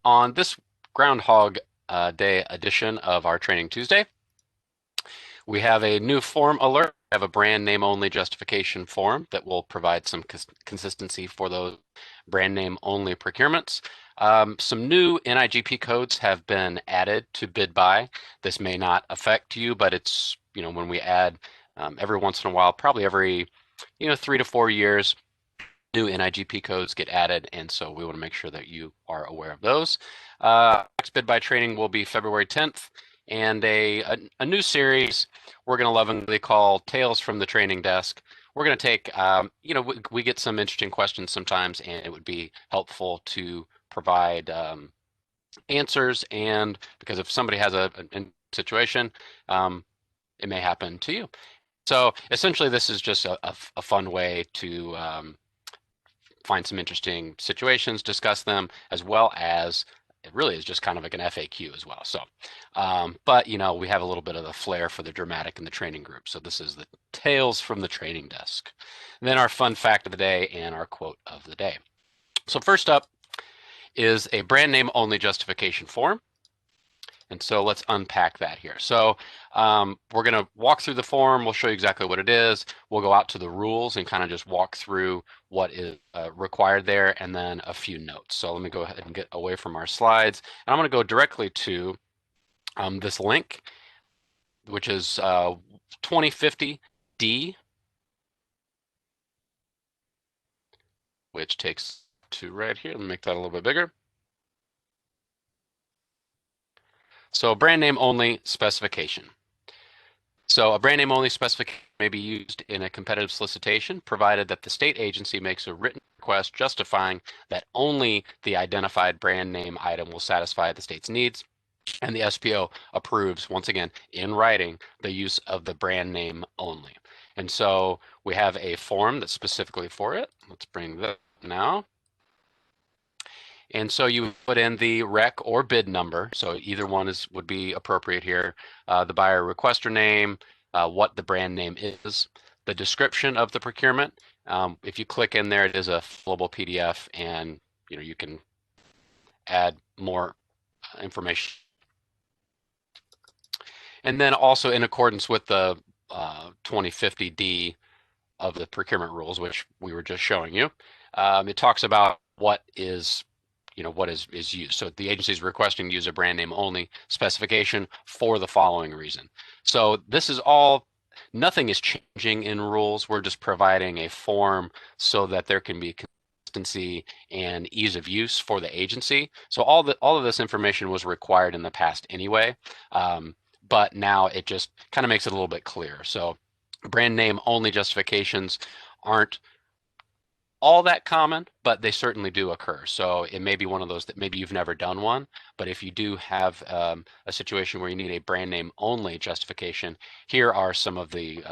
on this Groundhog Day edition of our Training Tuesday, we have a new form alert. We have a brand name only justification form that will provide some consistency for those brand name only procurements. Some new NIGP codes have been added to bid buy. This may not affect you, but it's, when we add every once in a while, probably every, 3 to 4 years, new NIGP codes get added, and so we want to make sure that you are aware of those. Next bid buy training will be February 10th, and a new series we're going to lovingly call Tales from the Training Desk. We're going to take, we get some interesting questions sometimes, and it would be helpful to provide answers, and because if somebody has a situation, it may happen to you. So essentially, this is just a fun way to find some interesting situations, discuss them, as well as it really is just kind of like an FAQ as well. So, but we have a little bit of the flair for the dramatic in the training group. So this is the Tales from the Training Desk. And then our fun fact of the day and our quote of the day. So first up is a brand name only justification form. And so let's unpack that here. So we're going to walk through the form. We'll show you exactly what it is. We'll go out to the rules and kind of just walk through what is required there, and then a few notes. So let me go ahead and get away from our slides. And I'm going to go directly to this link, which is 2050D, which takes to right here. Let me make that a little bit bigger. So brand name only specification. So a brand name only specification may be used in a competitive solicitation, provided that the state agency makes a written request justifying that only the identified brand name item will satisfy the state's needs, and the SPO approves, once again, in writing, the use of the brand name only. And so we have a form that's specifically for it. Let's bring that now. And so you put in the rec or bid number. So either one would be appropriate here. The buyer requester name, what the brand name is, the description of the procurement. If you click in there, it is a fillable PDF, and you can add more information. And then also in accordance with the 2050D of the procurement rules, which we were just showing you, it talks about what is used. So the agency is requesting to use a brand name only specification for the following reason. So this is all, nothing is changing in rules. We're just providing a form so that there can be consistency and ease of use for the agency. So all of this information was required in the past anyway, but now it just kind of makes it a little bit clearer. So brand name only justifications aren't all that common, but they certainly do occur. So it may be one of those that maybe you've never done one, but if you do have a situation where you need a brand name only justification, here are some of the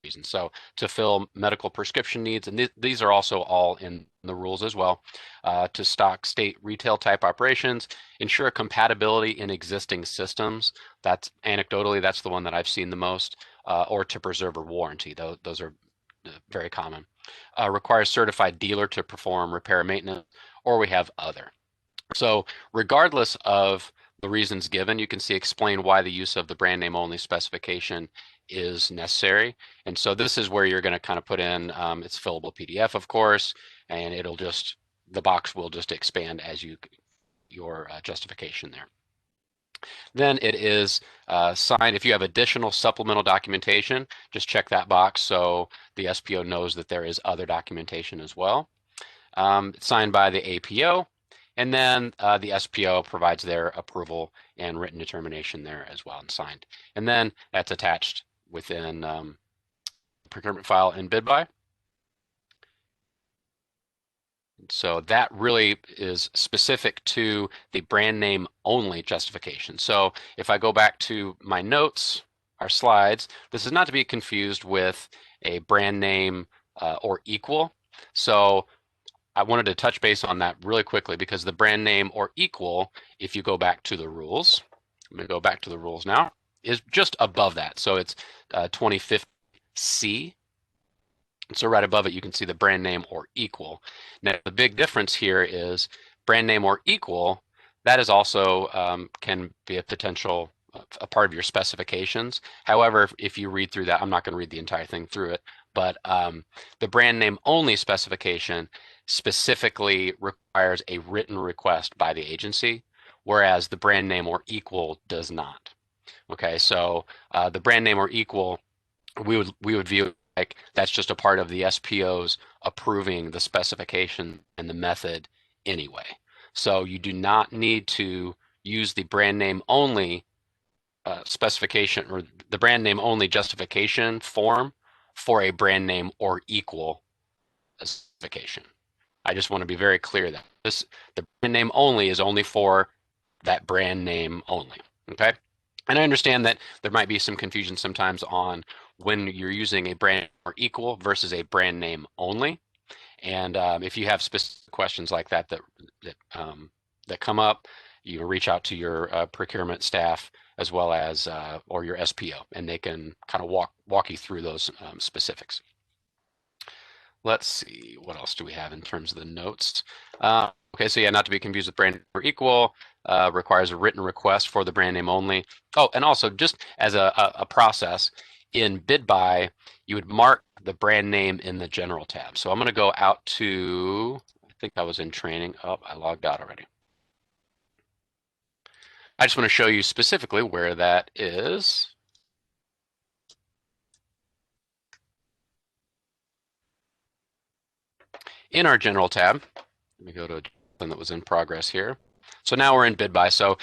reasons. So to fill medical prescription needs, and these are also all in the rules as well, to stock state retail type operations, ensure compatibility in existing systems. That's anecdotally, that's the one that I've seen the most, or to preserve a warranty. Those are very common. Requires certified dealer to perform repair and maintenance, or we have other. So regardless of the reasons given, you can see explain why the use of the brand name only specification is necessary. And so this is where you're going to kind of put in, it's fillable PDF, of course, and the box will just expand as your justification there. Then it is signed. If you have additional supplemental documentation, just check that box so the SPO knows that there is other documentation as well. Signed by the APO, and then the SPO provides their approval and written determination there as well, and signed. And then that's attached within the procurement file in bid buy. So that really is specific to the brand name only justification. So if I go back to my notes, our slides, this is not to be confused with a brand name or equal. So I wanted to touch base on that really quickly, because the brand name or equal, if you go back to the rules, I'm going to go back to the rules now, is just above that. So it's 2050C. So right above it, you can see the brand name or equal. Now, the big difference here is brand name or equal. that is also can be a potential a part of your specifications. However, if you read through that, I'm not going to read the entire thing through it, but the brand name only specification specifically requires a written request by the agency, whereas the brand name or equal does not. Okay, so the brand name or equal, we would view like that's just a part of the SPO's approving the specification and the method anyway. So you do not need to use the brand name only specification or the brand name only justification form for a brand name or equal specification. I just want to be very clear that the brand name only is only for that brand name only. Okay. And I understand that there might be some confusion sometimes on when you're using a brand or equal versus a brand name only. And if you have specific questions like that come up, you can reach out to your procurement staff as well as or your SPO, and they can kind of walk you through those specifics. Let's see, what else do we have in terms of the notes? Okay, so yeah, not to be confused with brand or equal, requires a written request for the brand name only. Oh, and also just as a process, in bid buy, you would mark the brand name in the general tab. So I'm going to go out to, I think I was in training. Oh, I logged out already. I just want to show you specifically where that is. In our general tab, let me go to one that was in progress here. So now we're in bid buy. So,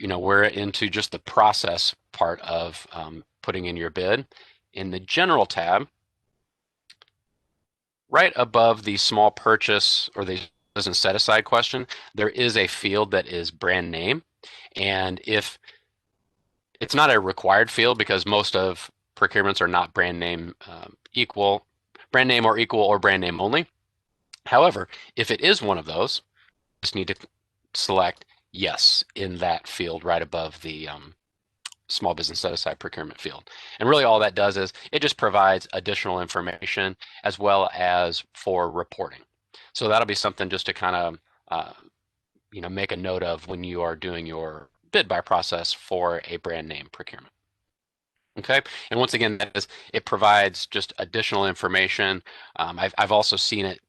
we're into just the process part of putting in your bid. In the general tab, right above the small purchase or the doesn't set aside question, there is a field that is brand name. And if it's not a required field because most of procurements are not brand name brand name or equal or brand name only. However, if it is one of those, you just need to select yes in that field right above the small business set aside procurement field. And really all that does is it just provides additional information as well as for reporting. So that'll be something just to kind of make a note of when you are doing your bid buy process for a brand name procurement. Okay, and once again, it provides just additional information. I've also seen it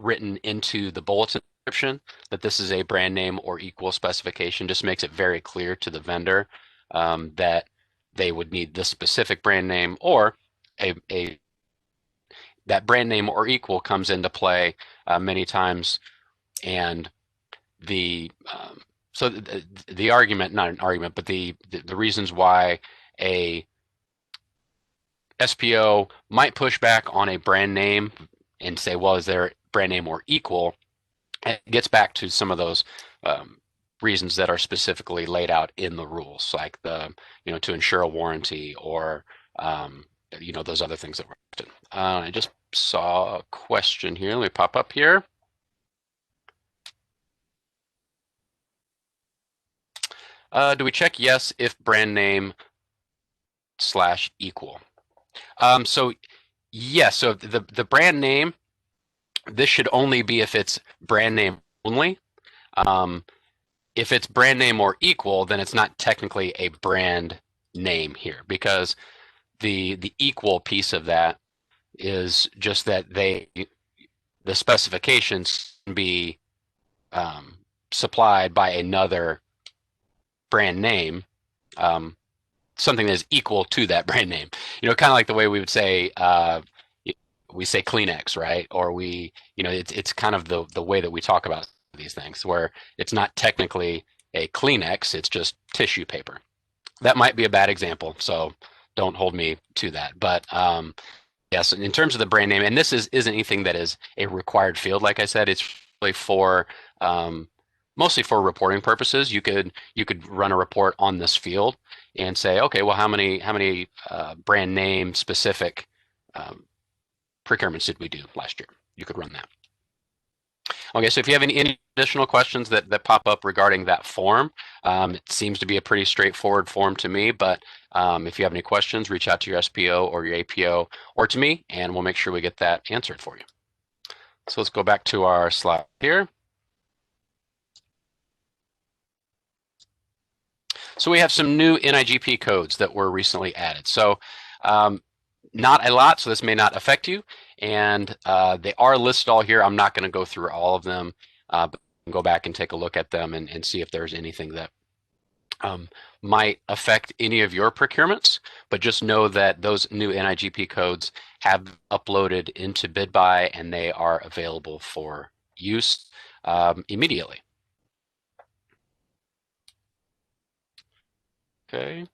written into the bulletin description that this is a brand name or equal specification. Just makes it very clear to the vendor that they would need this specific brand name, or that brand name or equal comes into play many times, and the so the argument, not an argument, but the reasons why a SPO might push back on a brand name and say, well, is there brand name or equal? It gets back to some of those reasons that are specifically laid out in the rules, like to ensure a warranty or those other things that were often. I just saw a question here. Let me pop up here. Do we check yes if brand name / equal? So yes, so the brand name, this should only be if it's brand name only. If it's brand name or equal, then it's not technically a brand name here, because the equal piece of that is just that the specifications can be supplied by another brand name, something that is equal to that brand name. Kind of like the way we would say we say Kleenex, right? Or it's kind of the way that we talk about these things, where it's not technically a Kleenex, it's just tissue paper. That might be a bad example, so don't hold me to that. But yes, in terms of the brand name, and this isn't anything that is a required field. Like I said, it's really for mostly for reporting purposes. You could run a report on this field and say, okay, well, how many brand name specific procurements did we do last year? You could run that. Okay, so if you have any additional questions that pop up regarding that form, it seems to be a pretty straightforward form to me, but if you have any questions, reach out to your SPO or your APO or to me, and we'll make sure we get that answered for you. So let's go back to our slide here. So we have some new NIGP codes that were recently added. So um, not a lot, so this may not affect you. And they are listed all here. I'm not going to go through all of them, but go back and take a look at them and see if there's anything that um, might affect any of your procurements. But just know that those new NIGP codes have uploaded into BidBuy and they are available for use immediately. Okay.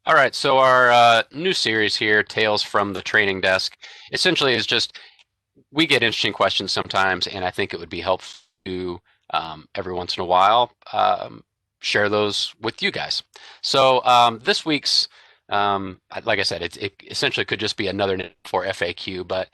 All right, so our new series here, Tales from the Training Desk, essentially is just we get interesting questions sometimes, and I think it would be helpful to every once in a while share those with you guys. So this week's, like I said, it essentially could just be another name for FAQ, but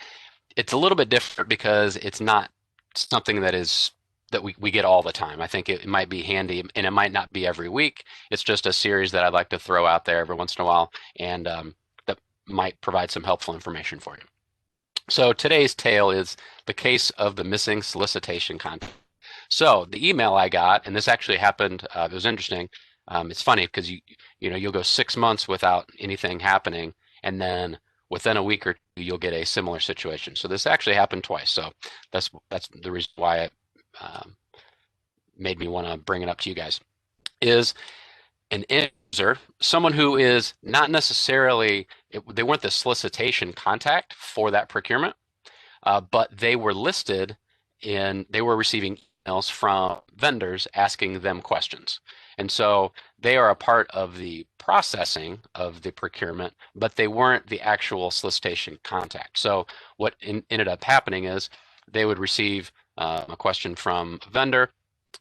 it's a little bit different because it's not something that we get all the time. I think it might be handy, and it might not be every week. It's just a series that I'd like to throw out there every once in a while, and that might provide some helpful information for you. So today's tale is the case of the missing solicitation contact. So the email I got, and this actually happened, it was interesting. It's funny because you'll go 6 months without anything happening, and then within a week or two you'll get a similar situation. So this actually happened twice. So that's the reason why it made me want to bring it up to you guys. Is an end user, someone who is not necessarily, they weren't the solicitation contact for that procurement, but they were listed they were receiving emails from vendors asking them questions. And so they are a part of the processing of the procurement, but they weren't the actual solicitation contact. So what ended up happening is they would receive a question from a vendor,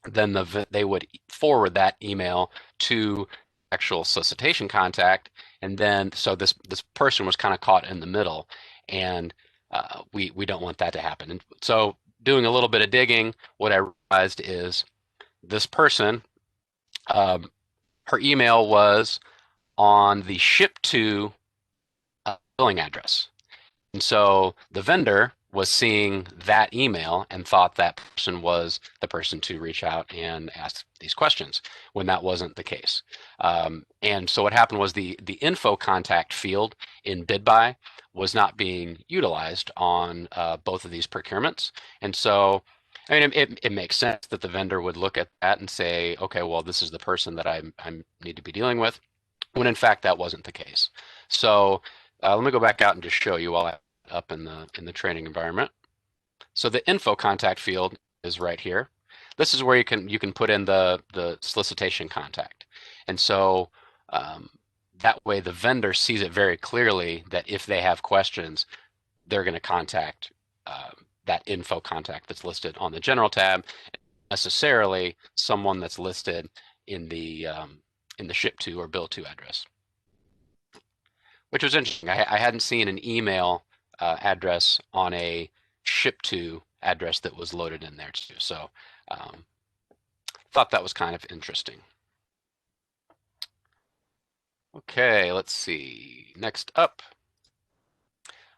then they would forward that email to actual solicitation contact, and then so this person was kind of caught in the middle, and we don't want that to happen. And so doing a little bit of digging, what I realized is this person, her email was on the ship to billing address. And so the vendor was seeing that email and thought that person was the person to reach out and ask these questions when that wasn't the case. And so what happened was the info contact field in BidBuy was not being utilized on both of these procurements. And so, I mean, it makes sense that the vendor would look at that and say, okay, well, this is the person that I need to be dealing with, when in fact that wasn't the case. So let me go back out and just show you while I'm up in the training environment. So the info contact field is right here. This is where you can put in the solicitation contact, and so that way the vendor sees it very clearly that if they have questions, they're going to contact that info contact that's listed on the general tab, necessarily someone that's listed in the ship to or bill to address, which was interesting. I hadn't seen an email address on a ship to address that was loaded in there too. So thought that was kind of interesting. Okay, let's see. Next up,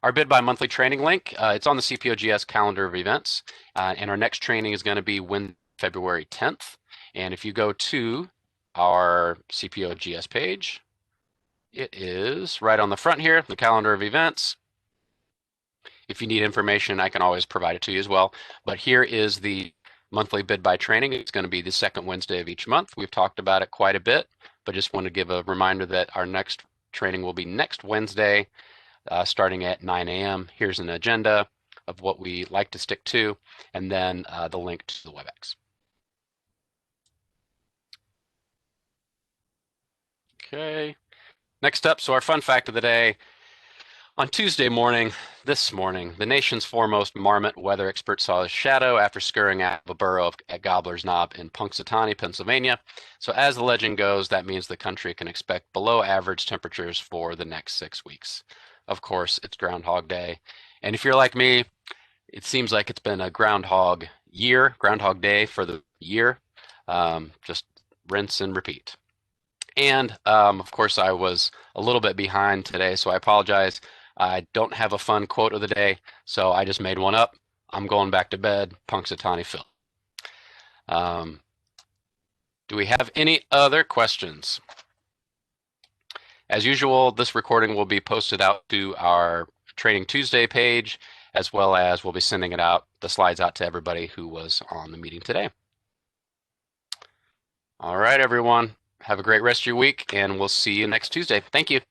our BidBuy monthly training link. It's on the CPOGS calendar of events, and our next training is going to be Wednesday, February 10th. And if you go to our CPOGS page, it is right on the front here, the calendar of events. If you need information, I can always provide it to you as well. But here is the monthly BidBuy training. It's going to be the second Wednesday of each month. We've talked about it quite a bit, but just want to give a reminder that our next training will be next Wednesday, starting at 9 a.m. Here's an agenda of what we like to stick to, and then the link to the WebEx. Okay. Next up, so our fun fact of the day. On Tuesday morning, this morning, the nation's foremost marmot weather expert saw a shadow after scurrying out of a burrow at Gobbler's Knob in Punxsutawney, Pennsylvania. So as the legend goes, that means the country can expect below average temperatures for the next 6 weeks. Of course, it's Groundhog Day. And if you're like me, it seems like it's been a Groundhog Day for the year. Just rinse and repeat. And of course, I was a little bit behind today, so I apologize. I don't have a fun quote of the day, so I just made one up. I'm going back to bed, Punxsutawney Phil. Do we have any other questions? As usual, this recording will be posted out to our Training Tuesday page, as well as we'll be sending the slides out to everybody who was on the meeting today. All right, everyone. Have a great rest of your week, and we'll see you next Tuesday. Thank you.